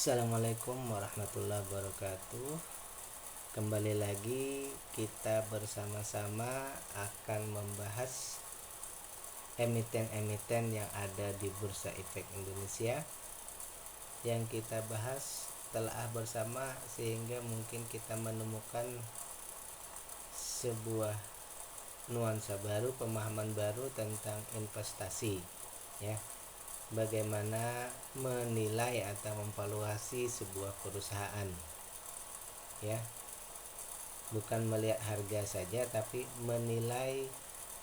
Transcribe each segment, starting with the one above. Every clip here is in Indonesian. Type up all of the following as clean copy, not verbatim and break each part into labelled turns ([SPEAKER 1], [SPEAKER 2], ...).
[SPEAKER 1] Assalamualaikum warahmatullahi wabarakatuh. Kembali lagi kita bersama-sama akan membahas emiten-emiten yang ada di Bursa Efek Indonesia. Yang kita bahas telah bersama sehingga mungkin kita menemukan sebuah nuansa baru, pemahaman baru tentang investasi, ya. Bagaimana menilai atau memvaluasi sebuah perusahaan, ya, bukan melihat harga saja tapi menilai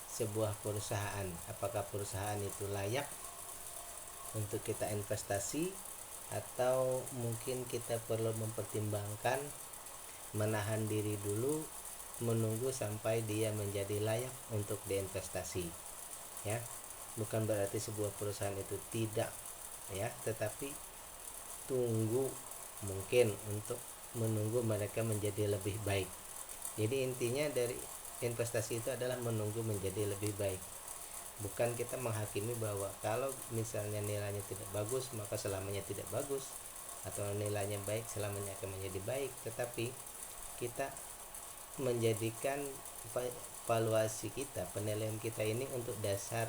[SPEAKER 1] sebuah perusahaan, apakah perusahaan itu layak untuk kita investasi atau mungkin kita perlu mempertimbangkan menahan diri dulu menunggu sampai dia menjadi layak untuk diinvestasi, ya. Bukan berarti sebuah perusahaan itu tidak, ya, tetapi tunggu mungkin untuk menunggu mereka menjadi lebih baik. Jadi intinya dari investasi itu adalah menunggu menjadi lebih baik. Bukan kita menghakimi bahwa kalau misalnya nilainya tidak bagus maka selamanya tidak bagus, atau nilainya baik selamanya akan menjadi baik, tetapi kita menjadikan valuasi kita, penilaian kita ini untuk dasar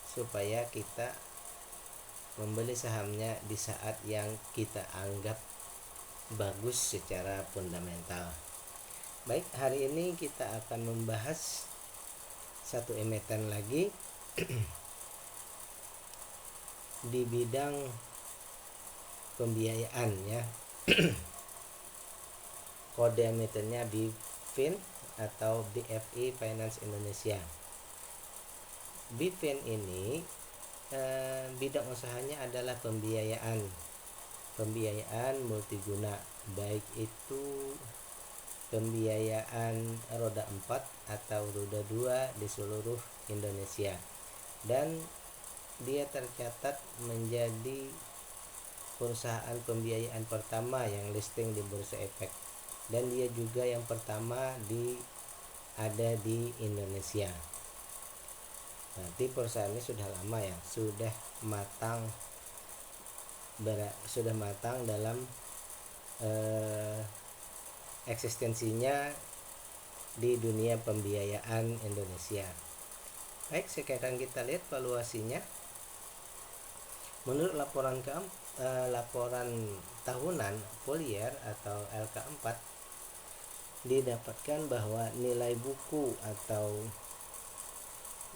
[SPEAKER 1] supaya kita membeli sahamnya di saat yang kita anggap bagus secara fundamental. Baik, hari ini kita akan membahas satu emiten lagi di bidang pembiayaan, ya. Kode emitennya BFIN atau BFI Finance Indonesia. BFIN ini bidang usahanya adalah pembiayaan multiguna, baik itu pembiayaan roda 4 atau roda 2 di seluruh Indonesia, dan dia tercatat menjadi perusahaan pembiayaan pertama yang listing di Bursa Efek, dan dia juga yang pertama ada di Indonesia. Nanti perusahaan ini sudah lama, ya, sudah matang dalam eksistensinya di dunia pembiayaan Indonesia. Baik, sekarang kita lihat valuasinya. Menurut laporan tahunan full year atau LK4, didapatkan bahwa nilai buku atau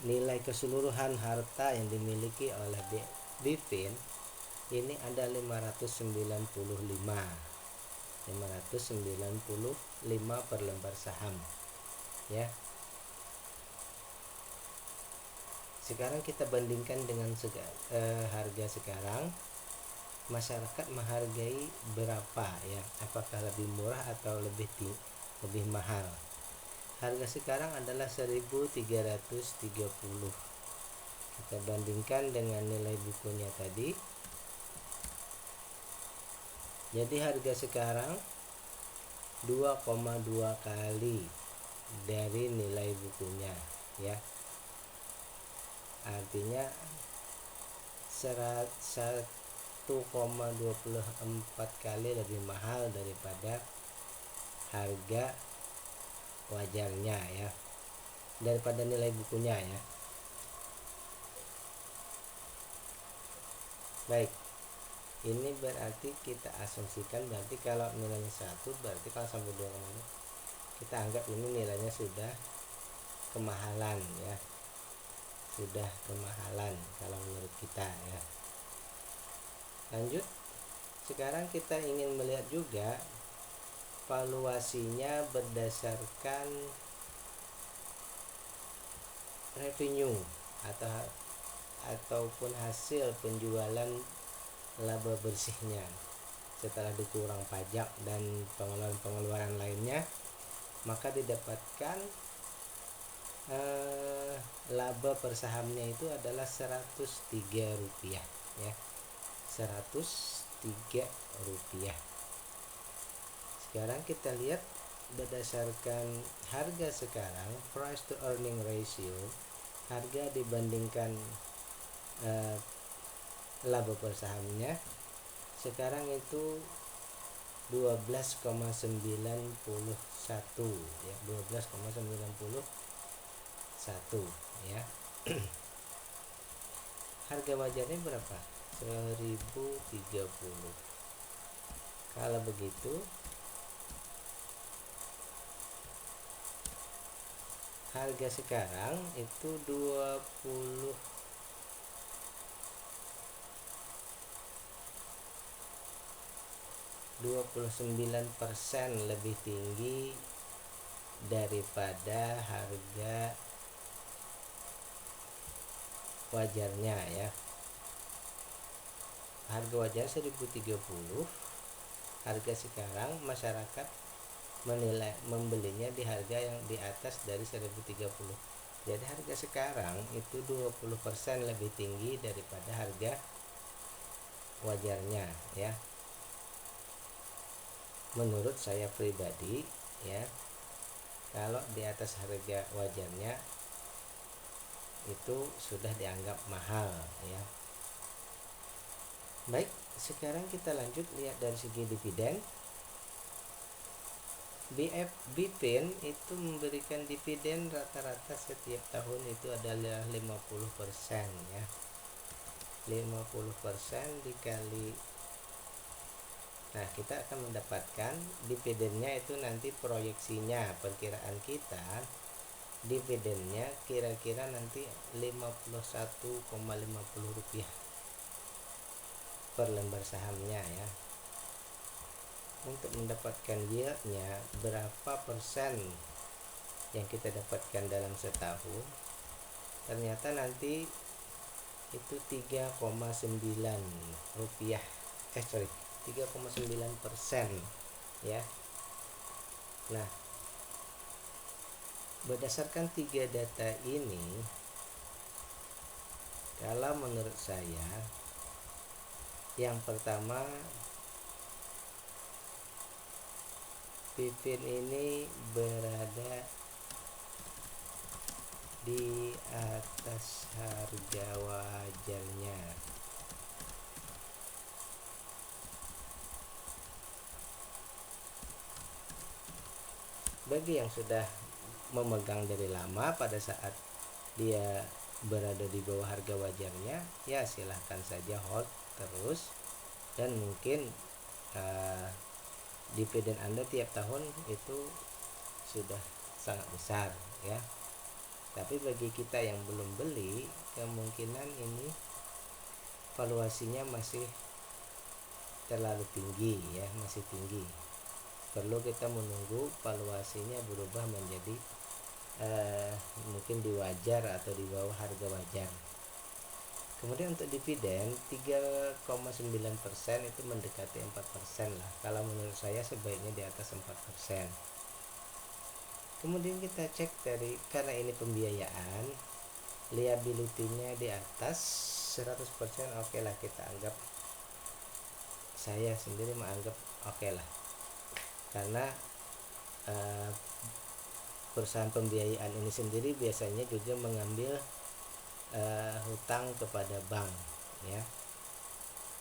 [SPEAKER 1] nilai keseluruhan harta yang dimiliki oleh BFIN ini ada 595 per lembar saham, ya. Sekarang kita bandingkan dengan harga sekarang. Masyarakat menghargai berapa, ya? Apakah lebih murah atau lebih mahal? Harga sekarang adalah 1.330. Kita bandingkan dengan nilai bukunya tadi. Jadi harga sekarang 2,2 kali dari nilai bukunya, ya. Artinya 1,24 kali lebih mahal daripada harga wajarnya, ya, daripada nilai bukunya, ya. Baik, ini berarti kita asumsikan berarti kalau nilainya 1, berarti kalau sampai 2, kita anggap ini nilainya sudah kemahalan, ya. Sudah kemahalan kalau menurut kita, ya. Lanjut, sekarang kita ingin melihat juga valuasinya berdasarkan revenue ataupun hasil penjualan laba bersihnya setelah dikurang pajak dan pengeluaran lainnya, maka didapatkan laba per sahamnya itu adalah Rp103, ya. Rp103. Sekarang kita lihat berdasarkan harga sekarang, price to earning ratio, harga dibandingkan laba per sahamnya, sekarang itu 12,91 ya, 12,91 ya. Harga wajarnya berapa? 1030. Kalau begitu harga sekarang itu 29% lebih tinggi daripada harga wajarnya ya. Harga wajar 1030, harga sekarang masyarakat membelinya di harga yang di atas dari 1030. Jadi harga sekarang itu 20% lebih tinggi daripada harga wajarnya ya. Menurut saya pribadi ya, kalau di atas harga wajarnya itu sudah dianggap mahal ya. Baik, sekarang kita lanjut lihat dari segi dividen. BPIN itu memberikan dividen rata-rata setiap tahun itu adalah 50% ya. 50% dikali, nah kita akan mendapatkan dividennya itu nanti proyeksinya, perkiraan kita dividennya kira-kira nanti Rp51,50 per lembar sahamnya ya. Untuk mendapatkan yieldnya berapa persen yang kita dapatkan dalam setahun, ternyata nanti itu 3,9% ya. Nah, berdasarkan 3 data ini, kalau menurut saya yang pertama, BPIN ini berada di atas harga wajarnya. Bagi yang sudah memegang dari lama, pada saat dia berada di bawah harga wajarnya, ya silahkan saja hold terus, dan mungkin dividen Anda tiap tahun itu sudah sangat besar ya. Tapi bagi kita yang belum beli, kemungkinan ini valuasinya masih terlalu tinggi ya, masih tinggi. Perlu kita menunggu valuasinya berubah menjadi mungkin di wajar atau di bawah harga wajar. Kemudian untuk dividen 3,9% itu mendekati 4% lah. Kalau menurut saya sebaiknya di atas 4%. Kemudian kita cek dari, karena ini pembiayaan, liability-nya di atas 100%, oke lah, kita anggap, saya sendiri menganggap oke lah. Karena perusahaan pembiayaan ini sendiri biasanya juga mengambil hutang kepada bank ya.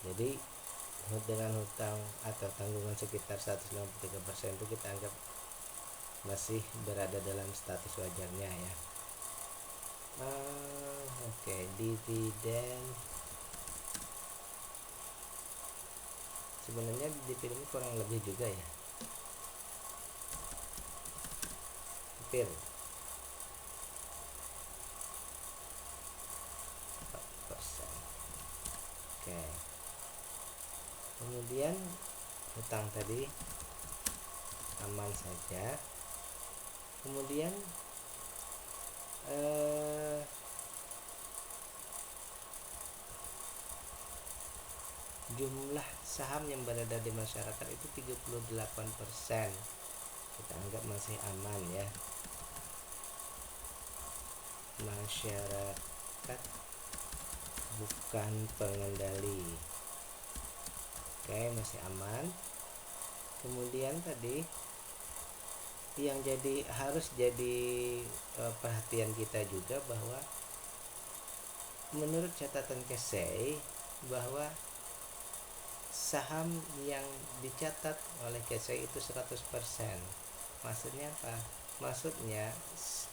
[SPEAKER 1] Jadi dengan hutang atau tanggungan sekitar 153% itu kita anggap masih berada dalam status wajarnya ya. Oke, dividen sebenarnya dividen kurang lebih juga ya, hampir 4%. Oke, kemudian hutang tadi aman saja. Kemudian jumlah saham yang berada di masyarakat itu 38%, kita anggap masih aman ya. Masyarakat bukan pengendali, oke, masih aman. Kemudian tadi yang harus jadi perhatian kita juga, bahwa menurut catatan Kesey bahwa saham yang dicatat oleh Kesei itu 100%. Maksudnya apa? Maksudnya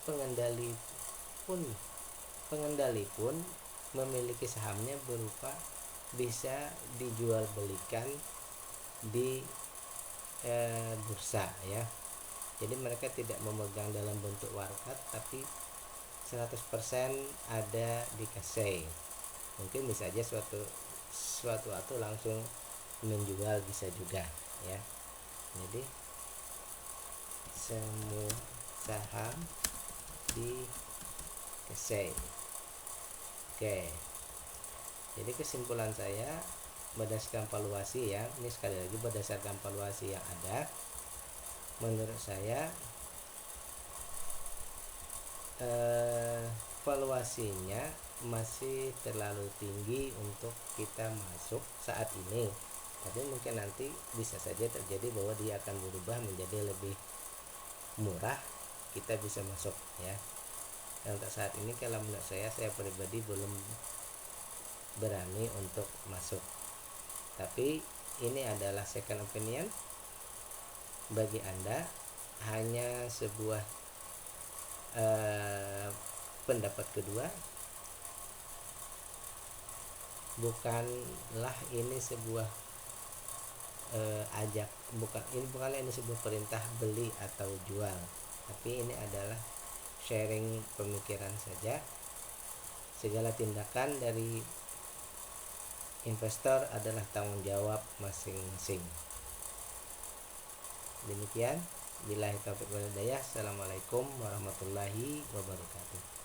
[SPEAKER 1] pengendali pun memiliki sahamnya berupa bisa dijual belikan di bursa ya. Jadi mereka tidak memegang dalam bentuk warkat, tapi 100% ada di Kesei. Mungkin bisa aja suatu waktu langsung menjual, bisa juga ya. Jadi semua saham di Kesei. Oke. Jadi kesimpulan saya berdasarkan valuasi ya, ini sekali lagi berdasarkan valuasi yang ada, menurut saya valuasinya masih terlalu tinggi untuk kita masuk saat ini. Tapi mungkin nanti bisa saja terjadi bahwa dia akan berubah menjadi lebih murah, kita bisa masuk ya. Dan untuk saat ini kalau menurut saya pribadi belum berani untuk masuk. Tapi ini adalah second opinion bagi Anda, hanya sebuah pendapat kedua, bukanlah ini sebuah bukanlah ini sebuah perintah beli atau jual, tapi ini adalah sharing pemikiran saja. Segala tindakan dari investor adalah tanggung jawab masing-masing. Demikian, billahi taufiq wal hidayah. Assalamualaikum warahmatullahi wabarakatuh.